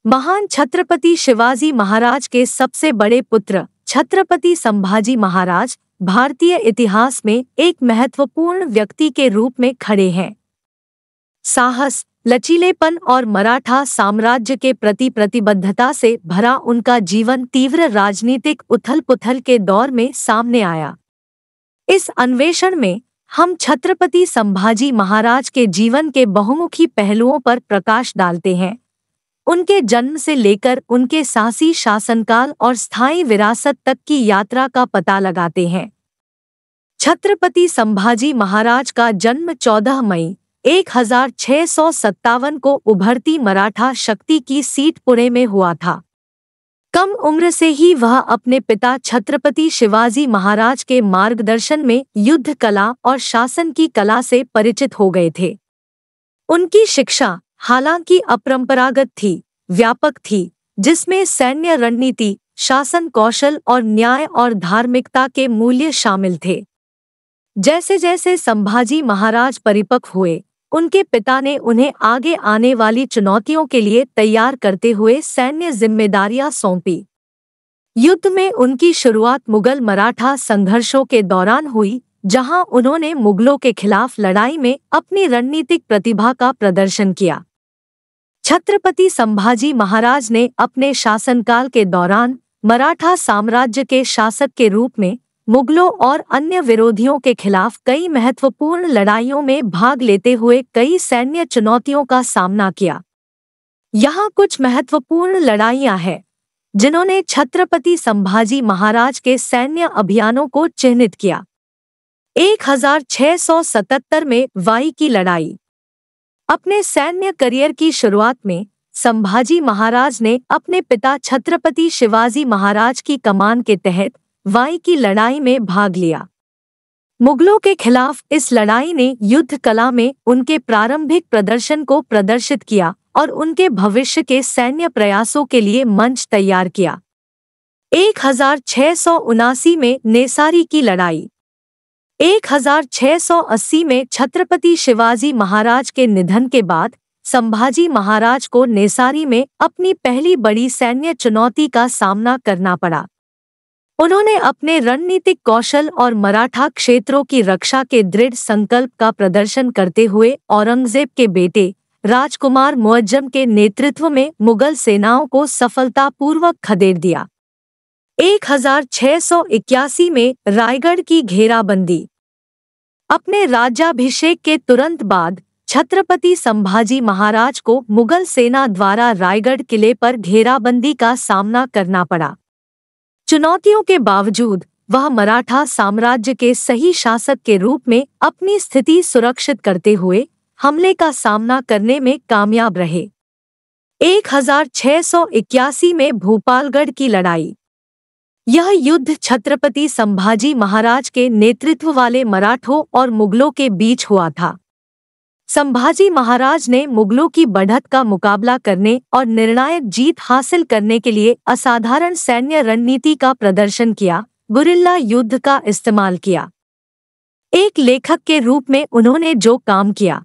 महान छत्रपति शिवाजी महाराज के सबसे बड़े पुत्र छत्रपति संभाजी महाराज भारतीय इतिहास में एक महत्वपूर्ण व्यक्ति के रूप में खड़े हैं। साहस, लचीलेपन और मराठा साम्राज्य के प्रति प्रतिबद्धता से भरा उनका जीवन तीव्र राजनीतिक उथल-पुथल के दौर में सामने आया। इस अन्वेषण में हम छत्रपति संभाजी महाराज के जीवन के बहुमुखी पहलुओं पर प्रकाश डालते हैं। उनके जन्म से लेकर उनके साहसी शासनकाल और स्थायी विरासत तक की यात्रा का पता लगाते हैं। छत्रपति संभाजी महाराज का जन्म 14 मई 1657 को उभरती मराठा शक्ति की सीट पुणे में हुआ था। कम उम्र से ही वह अपने पिता छत्रपति शिवाजी महाराज के मार्गदर्शन में युद्ध कला और शासन की कला से परिचित हो गए थे। उनकी शिक्षा हालांकि अपरंपरागत थी, व्यापक थी, जिसमें सैन्य रणनीति, शासन कौशल और न्याय और धार्मिकता के मूल्य शामिल थे। जैसे जैसे संभाजी महाराज परिपक्व हुए, उनके पिता ने उन्हें आगे आने वाली चुनौतियों के लिए तैयार करते हुए सैन्य जिम्मेदारियां सौंपी। युद्ध में उनकी शुरुआत मुगल मराठा संघर्षों के दौरान हुई, जहां उन्होंने मुगलों के खिलाफ लड़ाई में अपनी रणनीतिक प्रतिभा का प्रदर्शन किया। छत्रपति संभाजी महाराज ने अपने शासनकाल के दौरान मराठा साम्राज्य के शासक के रूप में मुगलों और अन्य विरोधियों के खिलाफ कई महत्वपूर्ण लड़ाइयों में भाग लेते हुए कई सैन्य चुनौतियों का सामना किया। यहाँ कुछ महत्वपूर्ण लड़ाइयाँ हैं जिन्होंने छत्रपति संभाजी महाराज के सैन्य अभियानों को चिह्नित किया। 1677 में वाई की लड़ाई। अपने सैन्य करियर की शुरुआत में संभाजी महाराज ने अपने पिता छत्रपति शिवाजी महाराज की कमान के तहत वाई की लड़ाई में भाग लिया। मुगलों के खिलाफ इस लड़ाई ने युद्ध कला में उनके प्रारंभिक प्रदर्शन को प्रदर्शित किया और उनके भविष्य के सैन्य प्रयासों के लिए मंच तैयार किया। 1679 में नेसारी की लड़ाई। 1680 में छत्रपति शिवाजी महाराज के निधन के बाद संभाजी महाराज को नेसारी में अपनी पहली बड़ी सैन्य चुनौती का सामना करना पड़ा। उन्होंने अपने रणनीतिक कौशल और मराठा क्षेत्रों की रक्षा के दृढ़ संकल्प का प्रदर्शन करते हुए औरंगजेब के बेटे राजकुमार मुअज्जम के नेतृत्व में मुगल सेनाओं को सफलतापूर्वक खदेड़ दिया। 1681 में रायगढ़ की घेराबंदी। अपने राज्याभिषेक के तुरंत बाद छत्रपति संभाजी महाराज को मुगल सेना द्वारा रायगढ़ किले पर घेराबंदी का सामना करना पड़ा। चुनौतियों के बावजूद वह मराठा साम्राज्य के सही शासक के रूप में अपनी स्थिति सुरक्षित करते हुए हमले का सामना करने में कामयाब रहे। 1681 में भूपालगढ़ की लड़ाई। यह युद्ध छत्रपति संभाजी महाराज के नेतृत्व वाले मराठों और मुगलों के बीच हुआ था। संभाजी महाराज ने मुगलों की बढ़त का मुकाबला करने और निर्णायक जीत हासिल करने के लिए असाधारण सैन्य रणनीति का प्रदर्शन किया, गुरिल्ला युद्ध का इस्तेमाल किया। एक लेखक के रूप में उन्होंने जो काम किया।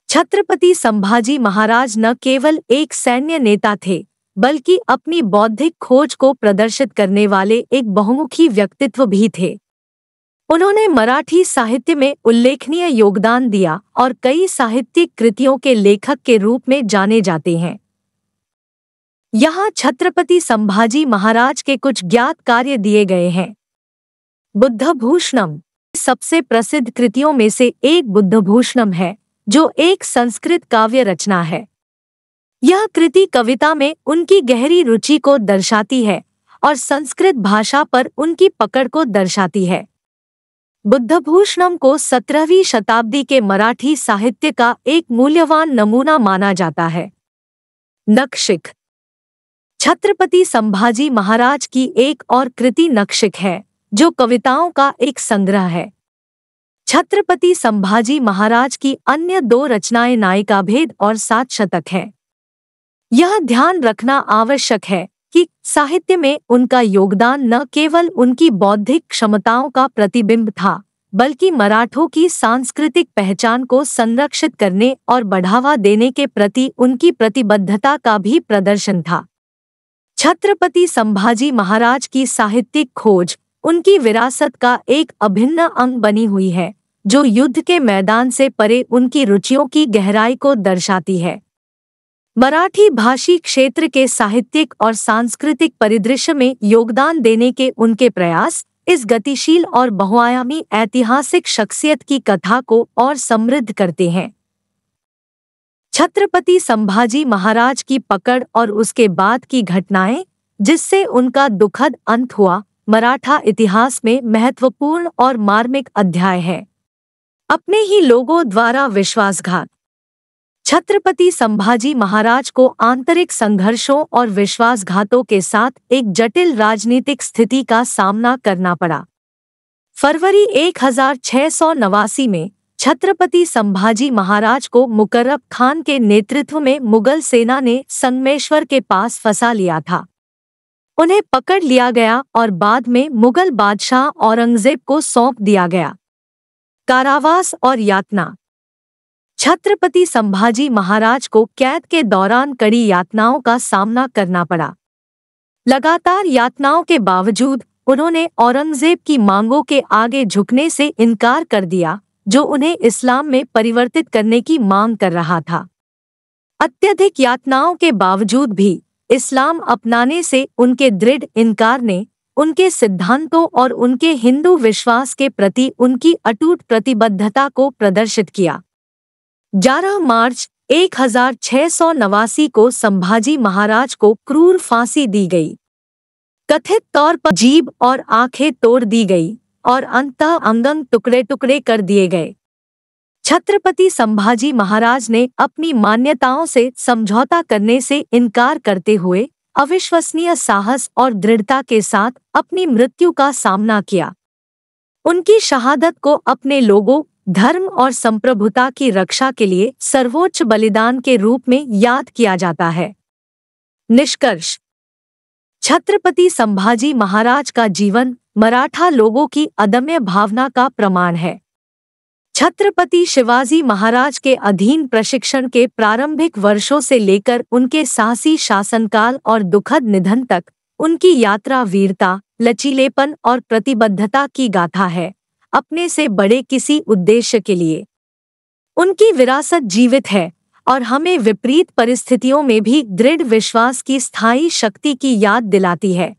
छत्रपति संभाजी महाराज न केवल एक सैन्य नेता थे, बल्कि अपनी बौद्धिक खोज को प्रदर्शित करने वाले एक बहुमुखी व्यक्तित्व भी थे। उन्होंने मराठी साहित्य में उल्लेखनीय योगदान दिया और कई साहित्यिक कृतियों के लेखक के रूप में जाने जाते हैं। यहाँ छत्रपति संभाजी महाराज के कुछ ज्ञात कार्य दिए गए हैं। बुद्धभूषणम सबसे प्रसिद्ध कृतियों में से एक बुद्धभूषणम है, जो एक संस्कृत काव्य रचना है। यह कृति कविता में उनकी गहरी रुचि को दर्शाती है और संस्कृत भाषा पर उनकी पकड़ को दर्शाती है। बुद्धभूषणम को 17वीं शताब्दी के मराठी साहित्य का एक मूल्यवान नमूना माना जाता है। नखशिख छत्रपति संभाजी महाराज की एक और कृति नखशिख है, जो कविताओं का एक संग्रह है। छत्रपति संभाजी महाराज की अन्य 2 रचनाएं नायिकाभेद और 7 शतक है। यह ध्यान रखना आवश्यक है कि साहित्य में उनका योगदान न केवल उनकी बौद्धिक क्षमताओं का प्रतिबिंब था, बल्कि मराठों की सांस्कृतिक पहचान को संरक्षित करने और बढ़ावा देने के प्रति उनकी प्रतिबद्धता का भी प्रदर्शन था। छत्रपति संभाजी महाराज की साहित्यिक खोज उनकी विरासत का एक अभिन्न अंग बनी हुई है, जो युद्ध के मैदान से परे उनकी रुचियों की गहराई को दर्शाती है। मराठी भाषी क्षेत्र के साहित्यिक और सांस्कृतिक परिदृश्य में योगदान देने के उनके प्रयास इस गतिशील और बहुआयामी ऐतिहासिक शख्सियत की कथा को और समृद्ध करते हैं। छत्रपति संभाजी महाराज की पकड़ और उसके बाद की घटनाएं, जिससे उनका दुखद अंत हुआ, मराठा इतिहास में महत्वपूर्ण और मार्मिक अध्याय है। अपने ही लोगों द्वारा विश्वासघात। छत्रपति संभाजी महाराज को आंतरिक संघर्षों और विश्वासघातों के साथ एक जटिल राजनीतिक स्थिति का सामना करना पड़ा। फरवरी 1689 में छत्रपति संभाजी महाराज को मुकर्रब खान के नेतृत्व में मुगल सेना ने संगमेश्वर के पास फंसा लिया था। उन्हें पकड़ लिया गया और बाद में मुगल बादशाह औरंगजेब को सौंप दिया गया। कारावास और यातना। छत्रपति संभाजी महाराज को कैद के दौरान कड़ी यातनाओं का सामना करना पड़ा। लगातार यातनाओं के बावजूद उन्होंने औरंगजेब की मांगों के आगे झुकने से इनकार कर दिया, जो उन्हें इस्लाम में परिवर्तित करने की मांग कर रहा था। अत्यधिक यातनाओं के बावजूद भी इस्लाम अपनाने से उनके दृढ़ इनकार ने उनके सिद्धांतों और उनके हिंदू विश्वास के प्रति उनकी अटूट प्रतिबद्धता को प्रदर्शित किया। 11 मार्च 1689 को संभाजी महाराज को क्रूर फांसी दी गई। कथित तौर पर जीभ और आंखें तोड़ दी गई और अंततः अंग टुकड़े टुकड़े कर दिए गए। छत्रपति संभाजी महाराज ने अपनी मान्यताओं से समझौता करने से इनकार करते हुए अविश्वसनीय साहस और दृढ़ता के साथ अपनी मृत्यु का सामना किया। उनकी शहादत को अपने लोगों, धर्म और संप्रभुता की रक्षा के लिए सर्वोच्च बलिदान के रूप में याद किया जाता है। निष्कर्ष। छत्रपति संभाजी महाराज का जीवन मराठा लोगों की अदम्य भावना का प्रमाण है। छत्रपति शिवाजी महाराज के अधीन प्रशिक्षण के प्रारंभिक वर्षों से लेकर उनके साहसी शासनकाल और दुखद निधन तक उनकी यात्रा वीरता, लचीलेपन और प्रतिबद्धता की गाथा है, अपने से बड़े किसी उद्देश्य के लिए। उनकी विरासत जीवित है और हमें विपरीत परिस्थितियों में भी दृढ़ विश्वास की स्थायी शक्ति की याद दिलाती है।